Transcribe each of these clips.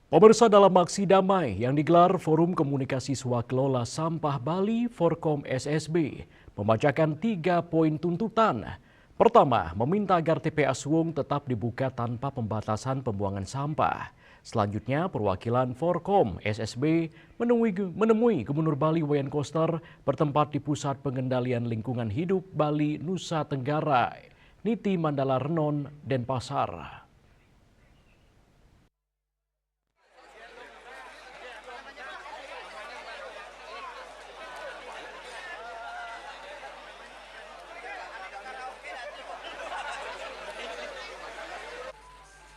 Pemirsa, dalam aksi damai yang digelar Forum Komunikasi Swakelola Sampah Bali Forkom SSB membacakan 3 poin tuntutan. Pertama, meminta agar TPA Suwung tetap dibuka tanpa pembatasan pembuangan sampah. Selanjutnya, perwakilan Forkom SSB menemui Gubernur Bali Wayan Koster bertempat di Pusat Pengendalian Lingkungan Hidup Bali Nusa Tenggara, Niti Mandala Renon, Denpasar.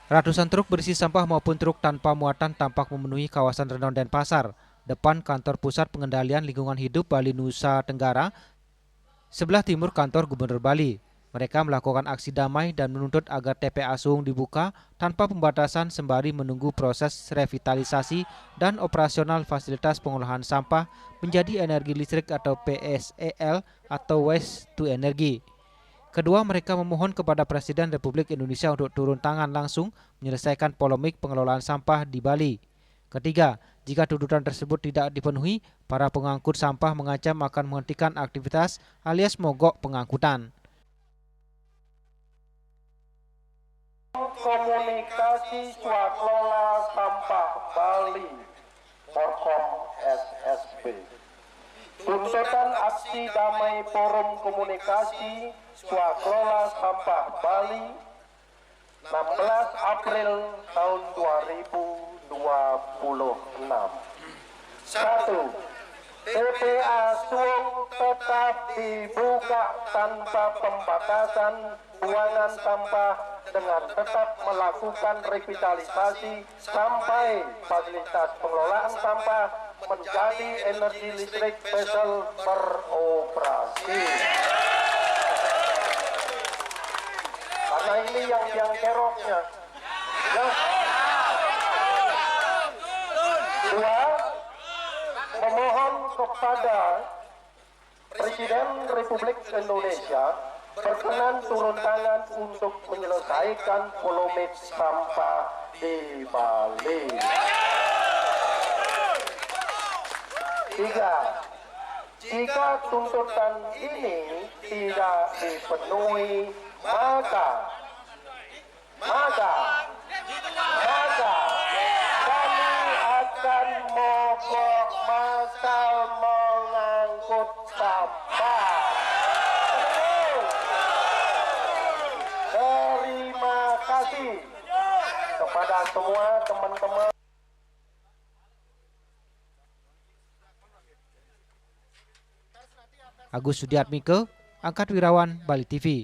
Ratusan truk berisi sampah maupun truk tanpa muatan tampak memenuhi kawasan Renon Denpasar, depan kantor Pusat Pengendalian Lingkungan Hidup Bali Nusa Tenggara, sebelah timur kantor Gubernur Bali. Mereka melakukan aksi damai dan menuntut agar TPA Suwung dibuka tanpa pembatasan sembari menunggu proses revitalisasi dan operasional fasilitas pengolahan sampah menjadi energi listrik atau PSEL atau Waste to Energy. Kedua, mereka memohon kepada Presiden Republik Indonesia untuk turun tangan langsung menyelesaikan polemik pengelolaan sampah di Bali. Ketiga, jika tuntutan tersebut tidak dipenuhi, para pengangkut sampah mengancam akan menghentikan aktivitas alias mogok pengangkutan. Komunikasi Swakelola Sampah Bali Forkom SSB. Tuntutan aksi damai Forum Komunikasi Swakelola Sampah Bali 16 April tahun 2026. 1. TPA Suwung tetap dibuka tanpa pembatasan buangan sampah dengan tetap melakukan revitalisasi sampai fasilitas pengelolaan sampah menjadi energi listrik vessel beroperasi. Karena ini yang keroknya. Ya. Dua, memohon kepada Presiden Republik Indonesia berkenan turun tangan untuk menyelesaikan polemik sampah di Bali. Tiga, jika tuntutan ini tidak dipenuhi, maka kami akan mogok masal mengangkut sampah. Terima kasih kepada semua teman-teman. Agus Sudiatmike, Angkat Wirawan, Bali TV.